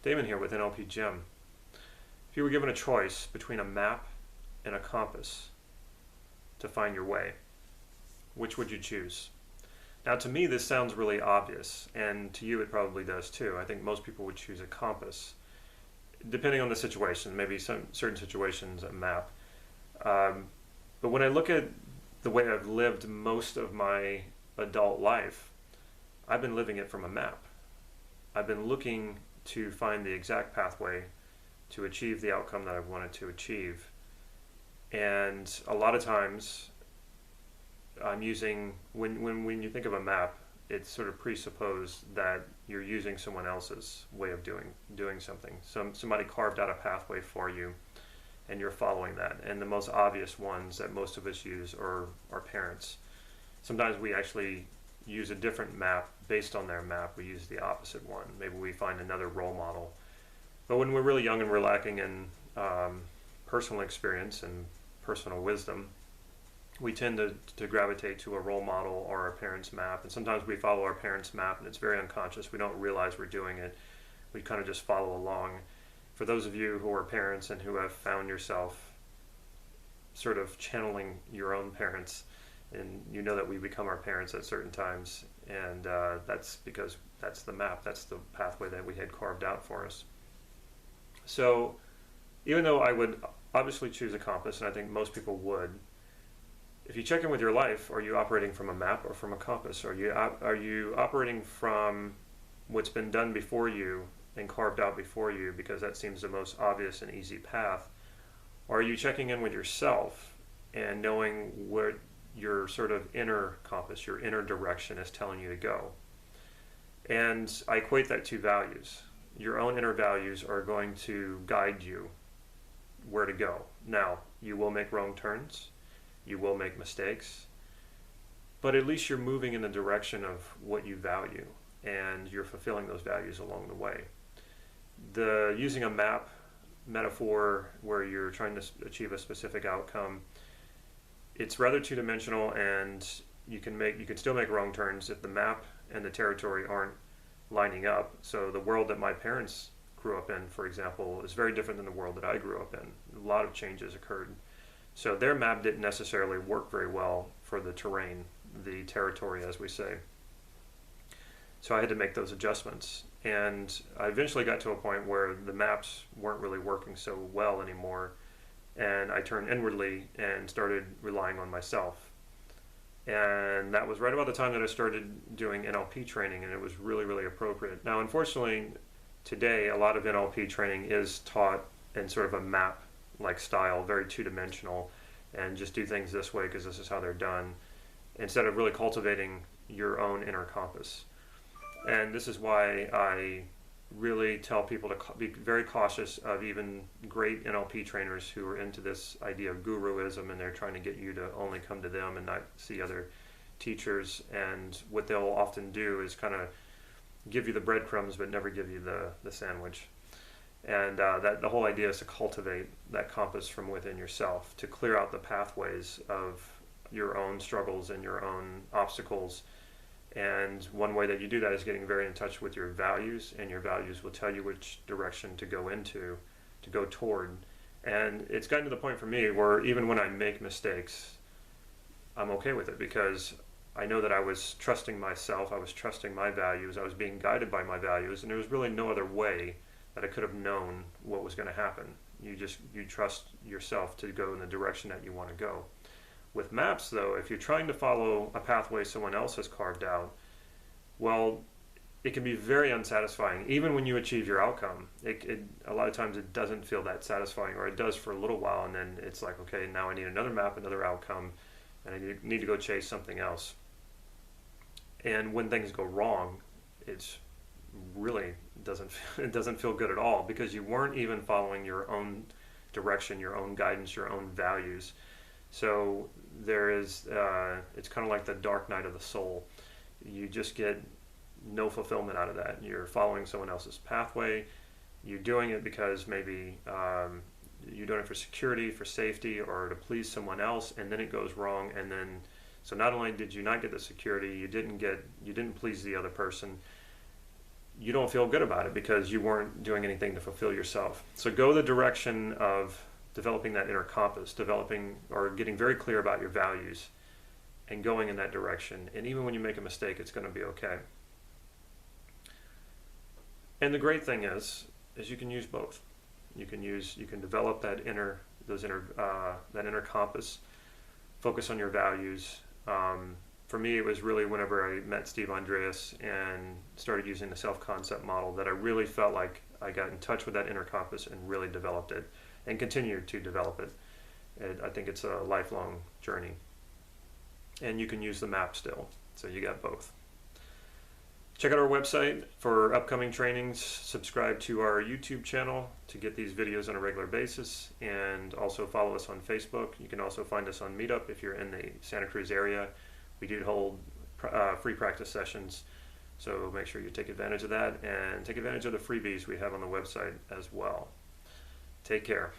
Damon here with NLP Gym. If you were given a choice between a map and a compass to find your way, which would you choose? Now, to me, this sounds really obvious, and to you it probably does too. I think most people would choose a compass, depending on the situation. Maybe some certain situations, a map. But when I look at the way I've lived most of my adult life, I've been living it from a map. I've been looking to find the exact pathway to achieve the outcome that I've wanted to achieve. And a lot of times I'm using, when you think of a map, it's sort of presupposed that you're using someone else's way of doing something. Somebody carved out a pathway for you and you're following that. And the most obvious ones that most of us use are our parents. Sometimes we actually use a different map based on their map. We use the opposite one. Maybe we find another role model. But when we're really young and we're lacking in personal experience and personal wisdom, we tend to gravitate to a role model or our parents' map. And sometimes we follow our parents' map and it's very unconscious. We don't realize we're doing it. We kind of just follow along. For those of you who are parents and who have found yourself sort of channeling your own parents, and you know that we become our parents at certain times, and that's because that's the map, that's the pathway that we had carved out for us. So even though I would obviously choose a compass, and I think most people would, if you check in with your life, are you operating from a map or from a compass? Are you operating from what's been done before you and carved out before you because that seems the most obvious and easy path? Or are you checking in with yourself and knowing where your sort of inner compass, your inner direction is telling you to go? And I equate that to values. Your own inner values are going to guide you where to go. Now, you will make wrong turns, you will make mistakes, but at least you're moving in the direction of what you value and you're fulfilling those values along the way. Using a map metaphor where you're trying to achieve a specific outcome, it's rather two-dimensional, and you can still make wrong turns if the map and the territory aren't lining up. So the world that my parents grew up in, for example, is very different than the world that I grew up in. A lot of changes occurred. So their map didn't necessarily work very well for the terrain, the territory, as we say. So I had to make those adjustments. And I eventually got to a point where the maps weren't really working so well anymore. And I turned inwardly and started relying on myself. And that was right about the time that I started doing NLP training, and it was really, really appropriate. Now, unfortunately, today, a lot of NLP training is taught in sort of a map-like style, very two-dimensional, and just do things this way because this is how they're done, instead of really cultivating your own inner compass. And this is why I really tell people to be very cautious of even great NLP trainers who are into this idea of guruism, and they're trying to get you to only come to them and not see other teachers. And what they'll often do is kind of give you the breadcrumbs but never give you the sandwich. And that the whole idea is to cultivate that compass from within yourself, to clear out the pathways of your own struggles and your own obstacles. And one way that you do that is getting very in touch with your values, and your values will tell you which direction to go into, to go toward. And it's gotten to the point for me where even when I make mistakes, I'm okay with it because I know that I was trusting myself, I was trusting my values, I was being guided by my values, and there was really no other way that I could have known what was going to happen. You trust yourself to go in the direction that you want to go. With maps, though, if you're trying to follow a pathway someone else has carved out, well, it can be very unsatisfying. Even when you achieve your outcome, a lot of times it doesn't feel that satisfying, or it does for a little while, and then it's like, okay, now I need another map, another outcome, and I need to go chase something else. And when things go wrong, it's really it doesn't feel good at all, because you weren't even following your own direction, your own guidance, your own values. So there is, it's kind of like the dark night of the soul. You just get no fulfillment out of that. You're following someone else's pathway. You're doing it because maybe you're doing it for security, for safety, or to please someone else, and then it goes wrong. And then, so not only did you not get the security, you didn't please the other person, you don't feel good about it because you weren't doing anything to fulfill yourself. So go the direction of developing that inner compass, developing or getting very clear about your values and going in that direction. And even when you make a mistake, it's going to be okay. And the great thing is you can use both. You can develop that inner compass, focus on your values. For me, it was really whenever I met Steve Andreas and started using the self-concept model that I really felt like I got in touch with that inner compass and really developed it and continue to develop it. And I think it's a lifelong journey. And you can use the map still, so you got both. Check out our website for upcoming trainings. Subscribe to our YouTube channel to get these videos on a regular basis, and also follow us on Facebook. You can also find us on Meetup if you're in the Santa Cruz area. We do hold free practice sessions, so make sure you take advantage of that and take advantage of the freebies we have on the website as well. Take care.